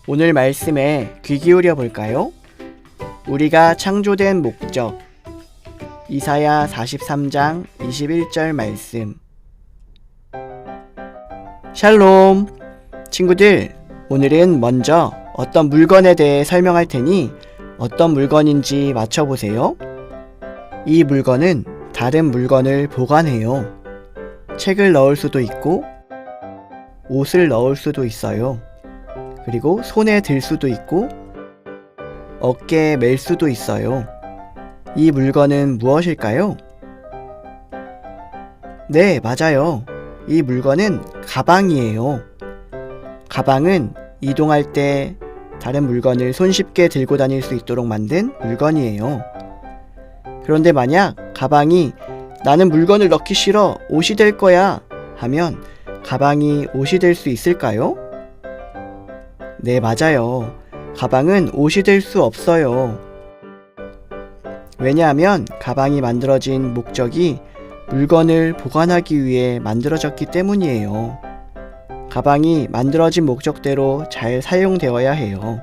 오늘 말씀에 귀 기울여 볼까요? 우리가 창조된 목적. 이사야 43장 21절 말씀. 샬롬! 친구들, 오늘은 먼저 어떤 물건에 대해 설명할 테니 어떤 물건인지 맞춰보세요. 이 물건은 다른 물건을 보관해요. 책을 넣을 수도 있고, 옷을 넣을 수도 있어요. 그리고 손에 들 수도 있고, 어깨에 멜 수도 있어요. 이 물건은 무엇일까요? 네, 맞아요. 이 물건은 가방이에요. 가방은 이동할 때 다른 물건을 손쉽게 들고 다닐 수 있도록 만든 물건이에요. 그런데 만약 가방이 나는 물건을 넣기 싫어, 옷이 될 거야 하면 가방이 옷이 될 수 있을까요? 네, 맞아요. 가방은 옷이 될 수 없어요. 왜냐하면 가방이 만들어진 목적이 물건을 보관하기 위해 만들어졌기 때문이에요. 가방이 만들어진 목적대로 잘 사용되어야 해요.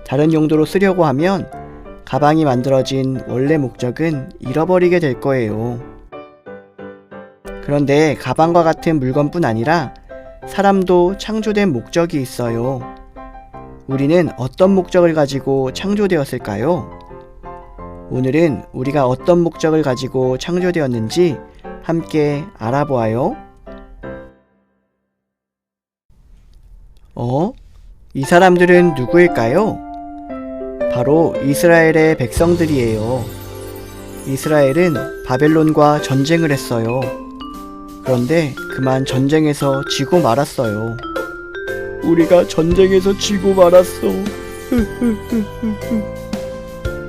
다른 용도로 쓰려고 하면 가방이 만들어진 원래 목적은 잃어버리게 될 거예요. 그런데 가방과 같은 물건뿐 아니라 사람도 창조된 목적이 있어요. 우리는 어떤 목적을 가지고 창조되었을까요? 오늘은 우리가 어떤 목적을 가지고 창조되었는지 함께 알아보아요. 이 사람들은 누구일까요? 바로 이스라엘의 백성들이에요. 이스라엘은 바벨론과 전쟁을 했어요. 그런데 그만 전쟁에서 지고 말았어요. 우리가 전쟁에서 지고 말았어.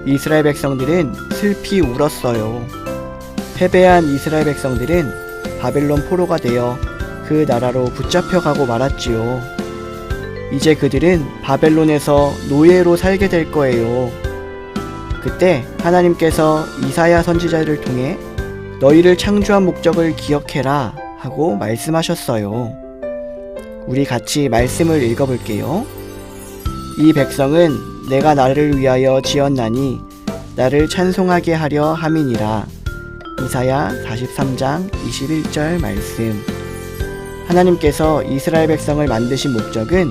이스라엘 백성들은 슬피 울었어요. 패배한 이스라엘 백성들은 바벨론 포로가 되어 그 나라로 붙잡혀가고 말았지요. 이제 그들은 바벨론에서 노예로 살게 될 거예요. 그때 하나님께서 이사야 선지자를 통해 너희를 창조한 목적을 기억해라 하고 말씀하셨어요. 우리 같이 말씀을 읽어볼게요. 이 백성은 내가 나를 위하여 지었나니 나를 찬송하게 하려 함이니라. 이사야 43장 21절 말씀. 하나님께서 이스라엘 백성을 만드신 목적은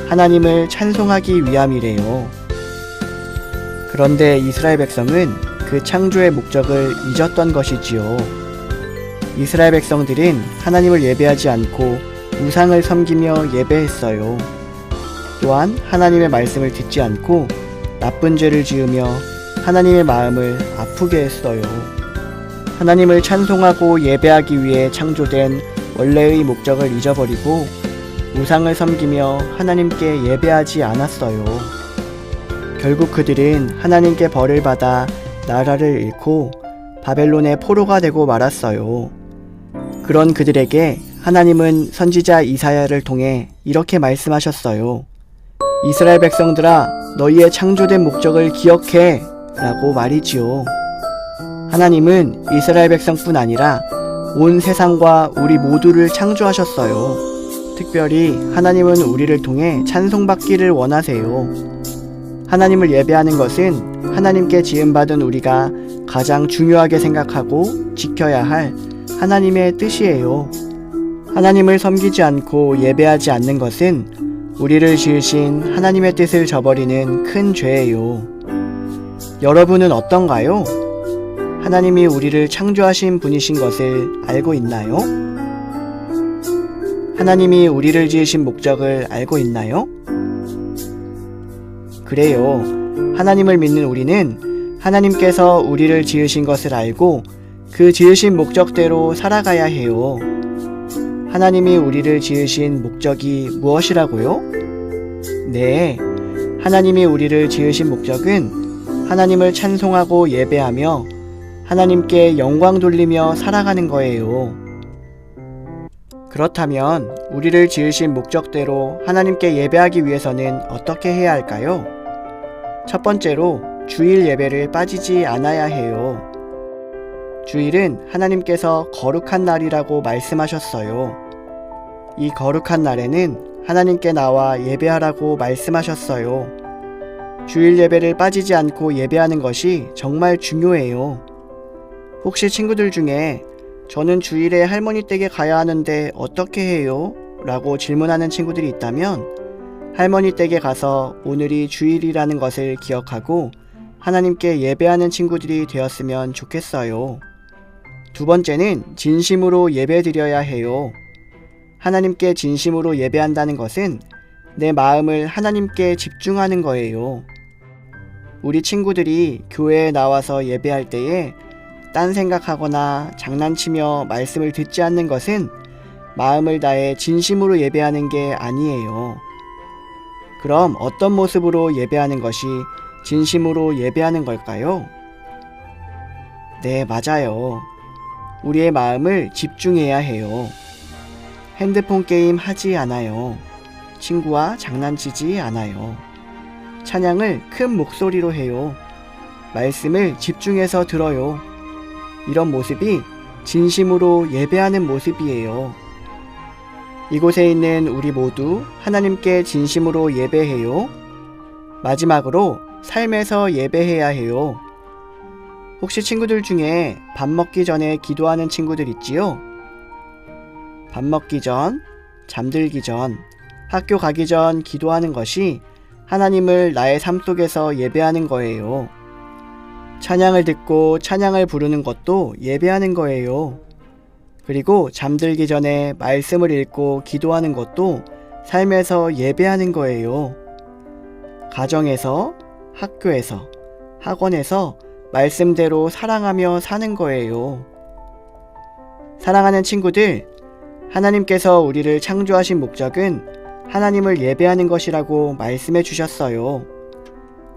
하나님을 찬송하기 위함이래요. 그런데 이스라엘 백성은 그 창조의 목적을 잊었던 것이지요. 이스라엘 백성들은 하나님을 예배하지 않고 우상을 섬기며 예배했어요. 또한 하나님의 말씀을 듣지 않고 나쁜 죄를 지으며 하나님의 마음을 아프게 했어요. 하나님을 찬송하고 예배하기 위해 창조된 원래의 목적을 잊어버리고 우상을 섬기며 하나님께 예배하지 않았어요. 결국 그들은 하나님께 벌을 받아 나라를 잃고 바벨론의 포로가 되고 말았어요. 그런 그들에게 하나님은 선지자 이사야를 통해 이렇게 말씀하셨어요. 이스라엘 백성들아, 너희의 창조된 목적을 기억해 라고 말이지요. 하나님은 이스라엘 백성뿐 아니라 온 세상과 우리 모두를 창조하셨어요. 특별히 하나님은 우리를 통해 찬송받기를 원하세요. 하나님을 예배하는 것은 하나님께 지음받은 우리가 가장 중요하게 생각하고 지켜야 할 하나님의 뜻이에요. 하나님을 섬기지 않고 예배하지 않는 것은 우리를 지으신 하나님의 뜻을 저버리는 큰 죄예요. 여러분은 어떤가요? 하나님이 우리를 창조하신 분이신 것을 알고 있나요? 하나님이 우리를 지으신 목적을 알고 있나요? 그래요. 하나님을 믿는 우리는 하나님께서 우리를 지으신 것을 알고 그 지으신 목적대로 살아가야 해요. 하나님이 우리를 지으신 목적이 무엇이라고요? 네, 하나님이 우리를 지으신 목적은 하나님을 찬송하고 예배하며 하나님께 영광 돌리며 살아가는 거예요. 그렇다면 우리를 지으신 목적대로 하나님께 예배하기 위해서는 어떻게 해야 할까요? 첫 번째로 주일 예배를 빠지지 않아야 해요. 주일은 하나님께서 거룩한 날이라고 말씀하셨어요. 이 거룩한 날에는 하나님께 나와 예배하라고 말씀하셨어요. 주일 예배를 빠지지 않고 예배하는 것이 정말 중요해요. 혹시 친구들 중에 저는 주일에 할머니 댁에 가야 하는데 어떻게 해요? 라고 질문하는 친구들이 있다면 할머니 댁에 가서 오늘이 주일이라는 것을 기억하고 하나님께 예배하는 친구들이 되었으면 좋겠어요. 두 번째는 진심으로 예배드려야 해요. 하나님께 진심으로 예배한다는 것은 내 마음을 하나님께 집중하는 거예요. 우리 친구들이 교회에 나와서 예배할 때에 딴 생각하거나 장난치며 말씀을 듣지 않는 것은 마음을 다해 진심으로 예배하는 게 아니에요. 그럼 어떤 모습으로 예배하는 것이 진심으로 예배하는 걸까요? 네, 맞아요. 우리의 마음을 집중해야 해요. 핸드폰 게임 하지 않아요. 친구와 장난치지 않아요. 찬양을 큰 목소리로 해요. 말씀을 집중해서 들어요. 이런 모습이 진심으로 예배하는 모습이에요. 이곳에 있는 우리 모두 하나님께 진심으로 예배해요. 마지막으로 삶에서 예배해야 해요. 혹시 친구들 중에 밥 먹기 전에 기도하는 친구들 있지요? 밥 먹기 전, 잠들기 전, 학교 가기 전 기도하는 것이 하나님을 나의 삶 속에서 예배하는 거예요. 찬양을 듣고 찬양을 부르는 것도 예배하는 거예요. 그리고 잠들기 전에 말씀을 읽고 기도하는 것도 삶에서 예배하는 거예요. 가정에서, 학교에서, 학원에서 말씀대로 사랑하며 사는 거예요. 사랑하는 친구들, 하나님께서 우리를 창조하신 목적은 하나님을 예배하는 것이라고 말씀해 주셨어요.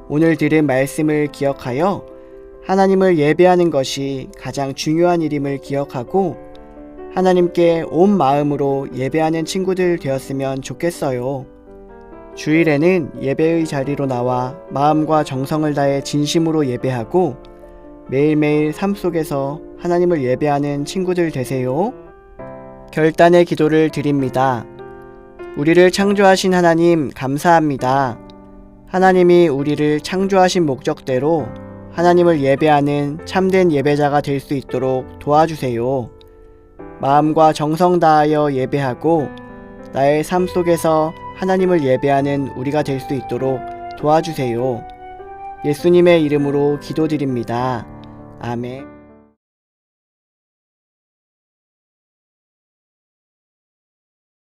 오늘 들은 말씀을 기억하여 하나님을 예배하는 것이 가장 중요한 일임을 기억하고 하나님께 온 마음으로 예배하는 친구들 되었으면 좋겠어요. 주일에는 예배의 자리로 나와 마음과 정성을 다해 진심으로 예배하고 매일매일 삶 속에서 하나님을 예배하는 친구들 되세요. 결단의 기도를 드립니다. 우리를 창조하신 하나님 감사합니다. 하나님이 우리를 창조하신 목적대로 하나님을 예배하는 참된 예배자가 될 수 있도록 도와주세요. 마음과 정성 다하여 예배하고 나의 삶 속에서 하나님을 예배하는 우리가 될 수 있도록 도와주세요. 예수님의 이름으로 기도드립니다. 아멘.